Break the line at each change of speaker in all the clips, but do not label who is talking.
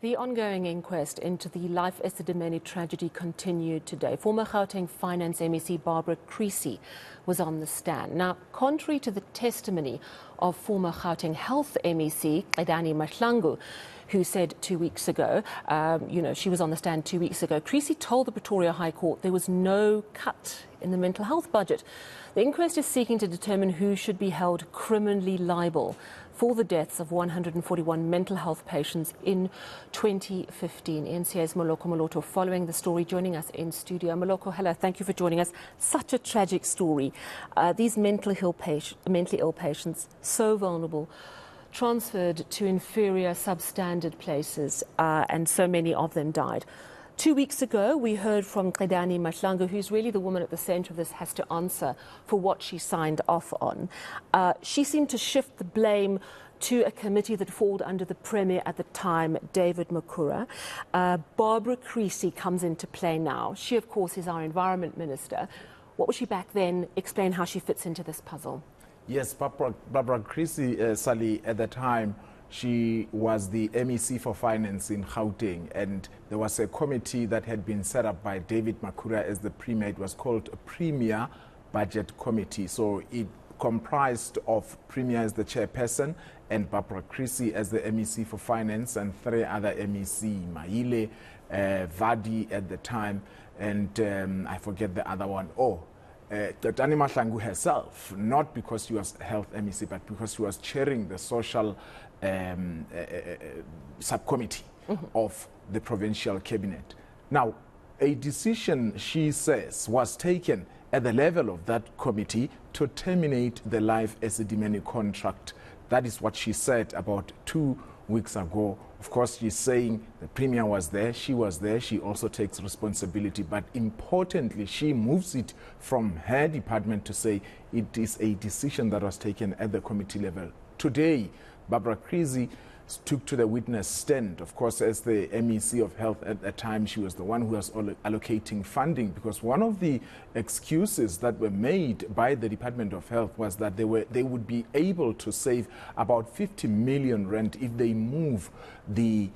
The ongoing inquest into the Life Esidimeni tragedy continued today. Former Gauteng Finance MEC Barbara Creecy was on the stand. Now, contrary to the testimony of former Gauteng Health MEC Gauteng Mahlangu, who said 2 weeks ago, she was on the stand 2 weeks ago, Creecy told the Pretoria High Court there was no cut in the mental health budget. The inquest is seeking to determine who should be held criminally liable for the deaths of 141 mental health patients in 2015. eNCA's Moloko Moloto following the story, joining us in studio. Moloko, hello, thank you for joining us. Such a tragic story. These mentally ill patients, so vulnerable, transferred to inferior, substandard places, and so many of them died. 2 weeks ago, we heard from Gauteng Mahlangu, who's really the woman at the centre of this, has to answer for what she signed off on. She seemed to shift the blame to a committee that falled under the Premier at the time, David Makura. Barbara Creecy comes into play now. She, of course, is our Environment Minister. What was she back then? Explain how she fits into this puzzle.
Yes, Barbara Creecy, Sally, at the time, she was the MEC for Finance in Gauteng, and there was a committee that had been set up by David Makura as the Premier. It was called a Premier Budget Committee. So it comprised of Premier as the chairperson and Barbara Creecy as the MEC for Finance and three other MEC, Maile, Vadi at the time, and I forget the other one. Gauteng Mahlangu herself, not because she was health MEC, but because she was chairing the social subcommittee of the provincial cabinet. Now, a decision, she says, was taken at the level of that committee to terminate the Life Esidimeni contract. That is what she said about 2 weeks ago. Of course, she's saying the Premier was there, she was there, she also takes responsibility, but importantly, she moves it from her department to say it is a decision that was taken at the committee level. Today, Barbara Creecy took to the witness stand. Of course, as the MEC of Health at that time, she was the one who was allocating funding, because one of the excuses that were made by the Department of Health was that they would be able to save about 50 million rand if they move the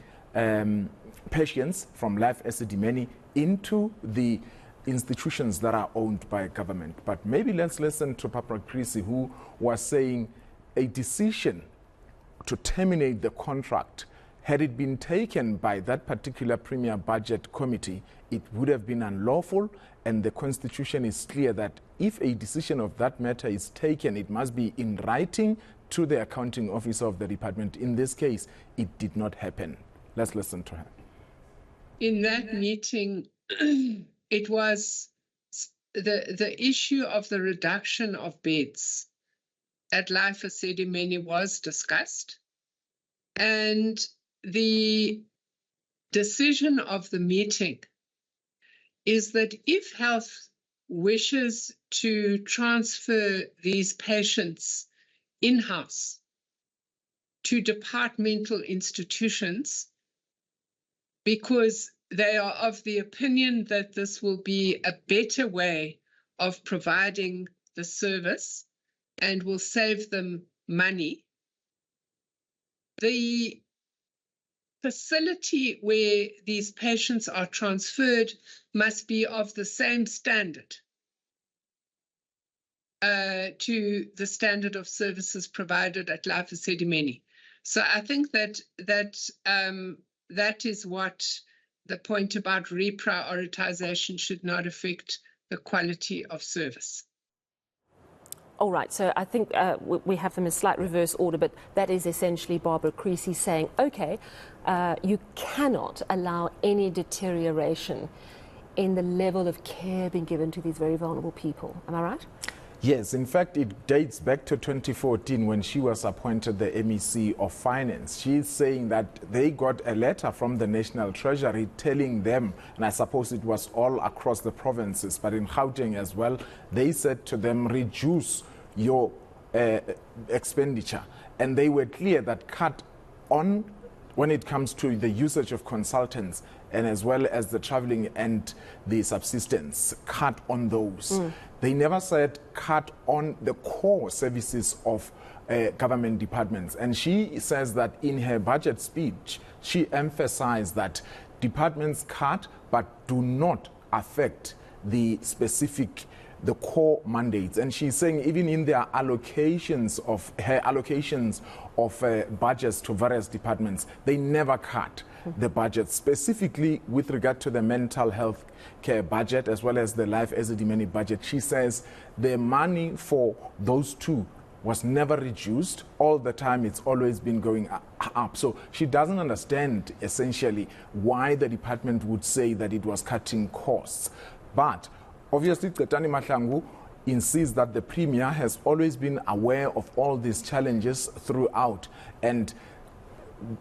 patients from Life Esidimeni into the institutions that are owned by government. But maybe let's listen to Barbara Creecy, who was saying a decision to terminate the contract, had it been taken by that particular Premier Budget Committee, it would have been unlawful, and the Constitution is clear that if a decision of that matter is taken, it must be in writing to the accounting officer of the department. In this case, it did not happen. Let's listen to her.
In that meeting, it was the issue of the reduction of beds at Life Esidimeni was discussed, and the decision of the meeting is that if health wishes to transfer these patients in-house to departmental institutions, because they are of the opinion that this will be a better way of providing the service and will save them money, the facility where these patients are transferred must be of the same standard to the standard of services provided at Life Esidimeni. So I think that is what the point about reprioritization should not affect the quality of service.
All right, so I think we have them in slight reverse order, but that is essentially Barbara Creecy saying, okay, you cannot allow any deterioration in the level of care being given to these very vulnerable people. Am I right?
Yes, in fact, it dates back to 2014 when she was appointed the MEC of Finance. She's saying that they got a letter from the National Treasury telling them, and I suppose it was all across the provinces, but in Gauteng as well, they said to them, reduce your expenditure. And they were clear that cut on when it comes to the usage of consultants and as well as the traveling and the subsistence, cut on those. They never said cut on the core services of government departments. And she says that in her budget speech, she emphasized that departments cut but do not affect the core mandates. And she's saying even in their allocations of budgets to various departments, they never cut the budget, specifically with regard to the mental health care budget as well as the Life Esidimeni budget. She says the money for those two was never reduced. All the time it's always been going up. So she doesn't understand essentially why the department would say that it was cutting costs. But obviously Qetani Mahlangu insists that the Premier has always been aware of all these challenges throughout, and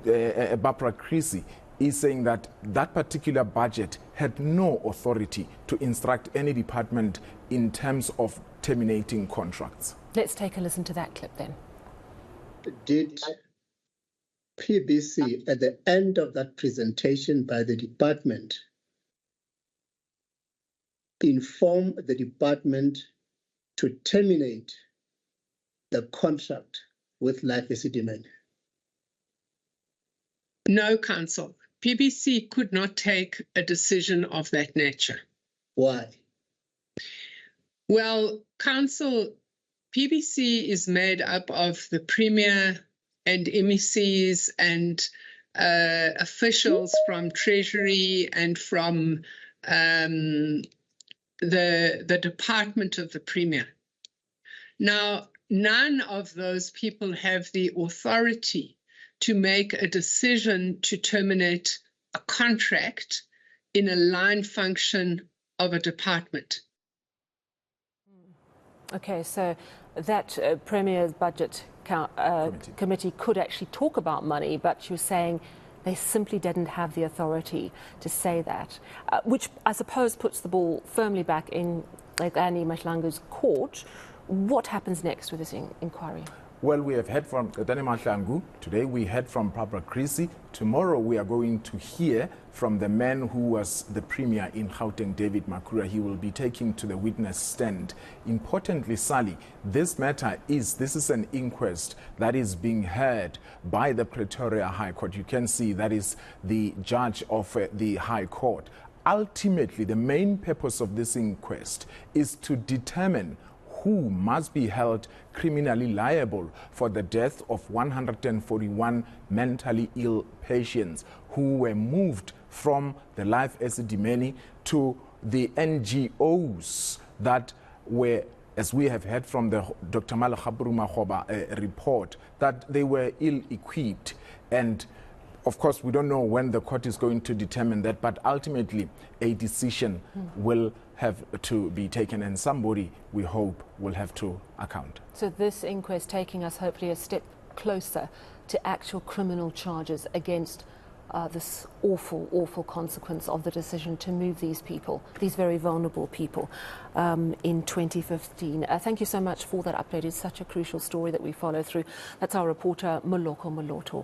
Barbara Creecy is saying that that particular budget had no authority to instruct any department in terms of terminating contracts.
Let's take a listen to that clip then.
Did PBC, at the end of that presentation by the department, inform the department to terminate the contract with Life Esidimeni?
No, Council. PBC could not take a decision of that nature.
Why?
Well, Council, PBC is made up of the Premier and MECs and officials from Treasury and from the department of the Premier. Now, none of those people have the authority to make a decision to terminate a contract in a line function of a department.
Okay, so that Premier's budget committee could actually talk about money, but you're saying they simply didn't have the authority to say that, which I suppose puts the ball firmly back in Qetani Mahlangu's court. What happens next with this inquiry?
Well, we have heard from Qetani Mahlangu. Today we heard from Barbara Creecy. Tomorrow we are going to hear from the man who was the Premier in Gauteng, David Makhura. He will be taking to the witness stand. Importantly, Sally, this is an inquest that is being heard by the Pretoria High Court. You can see that is the judge of the High Court. Ultimately, the main purpose of this inquest is to determine who must be held criminally liable for the death of 141 mentally ill patients who were moved from the Life Esidimeni to the NGOs that were, as we have heard from the Dr. Malakhaburu Makgoba report, that they were ill-equipped. And of course, we don't know when the court is going to determine that, but ultimately a decision will have to be taken, and somebody, we hope, will have to account.
So this inquest taking us hopefully a step closer to actual criminal charges against this awful, awful consequence of the decision to move these people, these very vulnerable people, in 2015. Thank you so much for that update. It's such a crucial story that we follow through. That's our reporter, Moloko Moloto.